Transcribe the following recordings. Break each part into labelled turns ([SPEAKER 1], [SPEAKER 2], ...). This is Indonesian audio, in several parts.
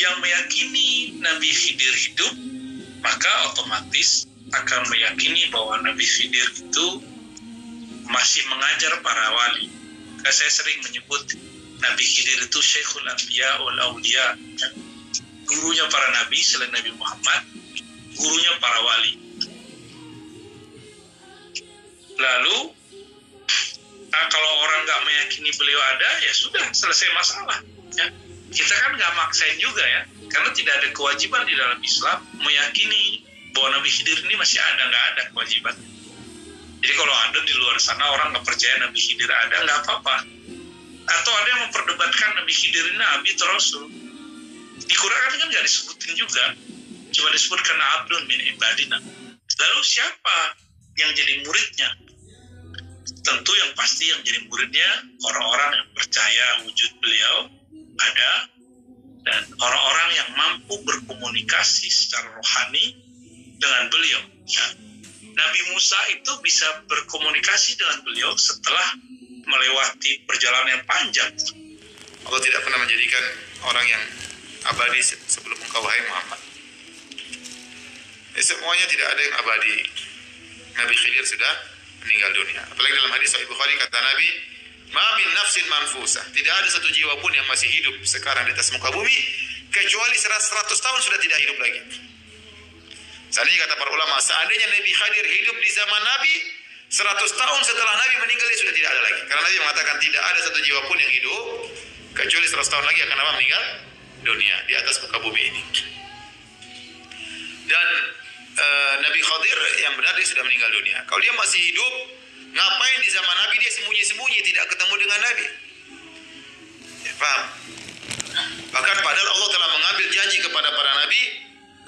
[SPEAKER 1] yang meyakini Nabi Khidir hidup, maka otomatis akan meyakini bahwa Nabi Khidir itu masih mengajar para wali. Saya sering menyebut Nabi Khidir itu Syekhul Anbiya wal Auliya, gurunya para nabi selain Nabi Muhammad, gurunya para wali. Lalu kalau orang nggak meyakini beliau ada, ya sudah, selesai masalah. Ya. Kita kan nggak maksain juga ya, karena tidak ada kewajiban di dalam Islam meyakini bahwa Nabi Khidir ini masih ada, nggak ada kewajiban. Jadi kalau ada di luar sana orang nggak percaya Nabi Khidir ada, nggak apa-apa. Atau ada yang memperdebatkan Nabi Khidir ini Nabi atau Rasul. Di Quran kan nggak disebutin juga, cuma disebutkan Abdun min ibadina. Lalu siapa yang jadi muridnya? Tentu yang pasti yang jadi muridnya orang-orang yang percaya wujud beliau ada, dan orang-orang yang mampu berkomunikasi secara rohani dengan beliau. Ya. Nabi Musa itu bisa berkomunikasi dengan beliau setelah melewati perjalanan yang panjang.
[SPEAKER 2] Allah tidak pernah menjadikan orang yang abadi sebelum engkau, wahai Muhammad. Semuanya tidak ada yang abadi. Nabi Khidir sudah meninggal dunia. Apalagi dalam hadis Sahih Bukhari kata Nabi, "Ma min nafsin manfusah." Tidak ada satu jiwa pun yang masih hidup sekarang di atas muka bumi kecuali 100 tahun sudah tidak hidup lagi. Seandainya kata para ulama, seandainya Nabi Khidir hidup di zaman Nabi, 100 tahun setelah Nabi meninggal dia sudah tidak ada lagi. Karena Nabi mengatakan tidak ada satu jiwa pun yang hidup kecuali 100 tahun lagi akan apa? Meninggal dunia di atas muka bumi ini. Dan Nabi Khidir yang benar dia sudah meninggal dunia. Kalau dia masih hidup, ngapain di zaman Nabi dia sembunyi-sembunyi tidak ketemu dengan Nabi? Ya, paham? Bahkan padahal Allah telah mengambil janji kepada para nabi,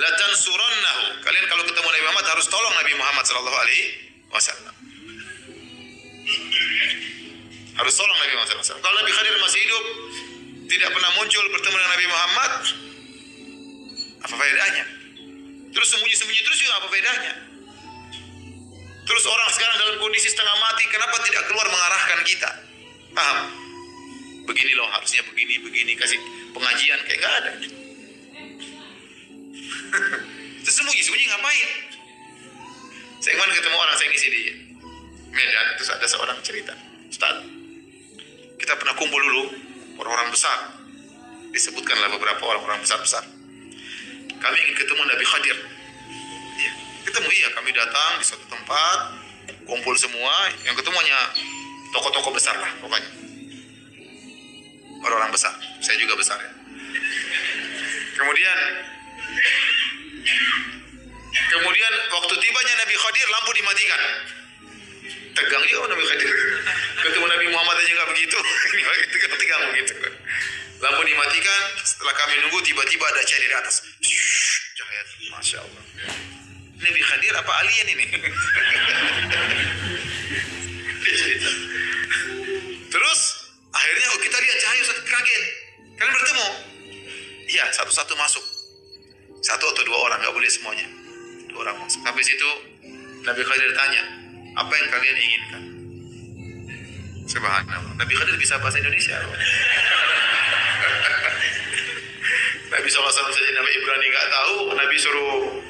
[SPEAKER 2] la tansurannahu. Kalian kalau ketemu Nabi Muhammad harus tolong Nabi Muhammad sallallahu alaihi wasallam. Harus tolong Nabi Muhammad sallallahu alaihi wasallam. Kalau Nabi Khidir masih hidup, tidak pernah muncul bertemu dengan Nabi Muhammad, apa faedahnya? Terus sembunyi-sembunyi terus juga apa faedahnya? Terus orang sekarang dalam kondisi setengah mati, kenapa tidak keluar mengarahkan kita? Paham? Begini loh, harusnya begini, kasih pengajian, kayak nggak ada. Terus sembunyi ngapain? Saya kemarin ketemu orang, saya ngisi di Medan, terus ada seorang cerita, Ustaz, kita pernah kumpul dulu, orang-orang besar, disebutkanlah beberapa orang-orang besar-besar. Kami ingin ketemu Nabi Khidir. Ya, ketemu, iya, kami datang di suatu tempat, kumpul semua, yang ketemu hanya tokoh-tokoh besar lah, pokoknya. Orang-orang besar, saya juga besar ya. Kemudian waktu tibanya Nabi Khidir, lampu dimatikan. Tegang juga Nabi Khidir. Ketemu Nabi Muhammad aja nggak begitu. Tegang begitu. Lampu dimatikan. Setelah kami nunggu, tiba-tiba ada cahaya di atas. Cahaya, masya Allah. Nabi Khidir apa alien ini? Terus akhirnya kita lihat cahaya, kaget. Kalian bertemu? Iya, satu-satu masuk. Satu atau dua orang, nggak boleh semuanya. Dua orang masuk. Habis itu Nabi Khidir tanya, apa yang kalian inginkan? Subhanallah. Nabi Khidir bisa bahasa Indonesia. Nabi SAW saja Nabi Ibrani nggak tahu. Nabi suruh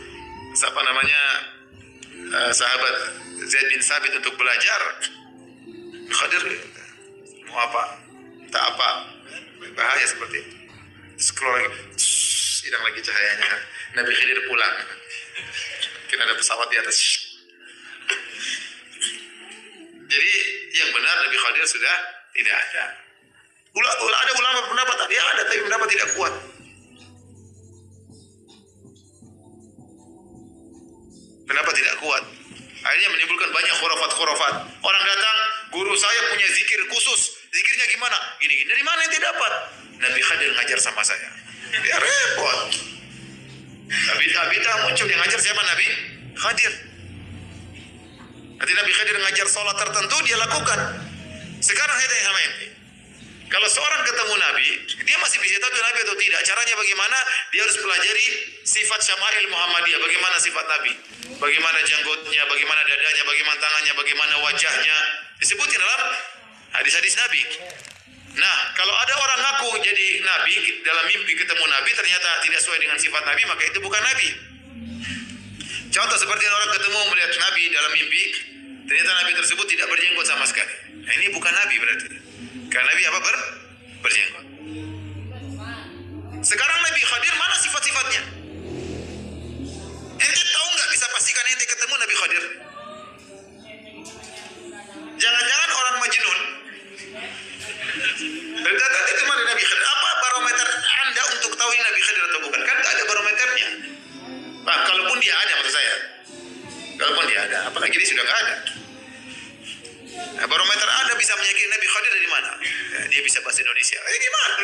[SPEAKER 2] siapa namanya sahabat Zaid bin Sabit untuk belajar. Khidir mau apa? Tak apa. Bahaya seperti itu. Scroll lagi, hilang lagi cahayanya. Nabi Khidir pulang. Mungkin ada pesawat di atas. Jadi yang benar Nabi Khidir sudah tidak ada. Ada ulama pendapat tadi ada, tapi pendapat tidak kuat. Kenapa tidak kuat? Akhirnya menimbulkan banyak khurafat-khurafat. Orang datang, guru saya punya zikir khusus. Zikirnya gimana? Gini-gini. Dari mana yang tidak dapat? Nabi Khidir ngajar sama saya. Dia repot. Bid'ah muncul, yang ngajar siapa? Nabi Khidir. Nanti Nabi Khidir ngajar sholat tertentu, dia lakukan. Sekarang saya tanya sama ente, kalau seorang ketemu Nabi, dia masih bisa tahu Nabi atau tidak? Caranya bagaimana? Dia harus pelajari sifat Syama'il Muhammadiyah. Bagaimana sifat Nabi? Bagaimana janggutnya? Bagaimana dadanya? Bagaimana tangannya? Bagaimana wajahnya? Disebutin dalam hadis-hadis Nabi. Nah, kalau ada orang ngaku jadi nabi, dalam mimpi ketemu nabi ternyata tidak sesuai dengan sifat nabi, maka itu bukan nabi. Contoh seperti orang ketemu melihat nabi dalam mimpi, ternyata nabi tersebut tidak berjenggot sama sekali. Nah, ini bukan nabi berarti. Karena nabi apa? Berjenggot. Sekarang Nabi Khadir mana sifat-sifatnya? Ente tahu nggak, bisa pastikan ente ketemu Nabi Khadir? Jangan-jangan orang Majnun datang ketemu Nabi Khadir. Apa barometer Anda untuk tahu ini Nabi Khadir atau bukan? Kan nggak ada barometernya. Nah, kalaupun dia ada, maksud saya, kalaupun dia ada, apalagi dia sudah nggak ada. Nah, barometer Anda bisa meyakini Nabi Khadir dari mana? Ya, dia bisa bahasa Indonesia. Gimana?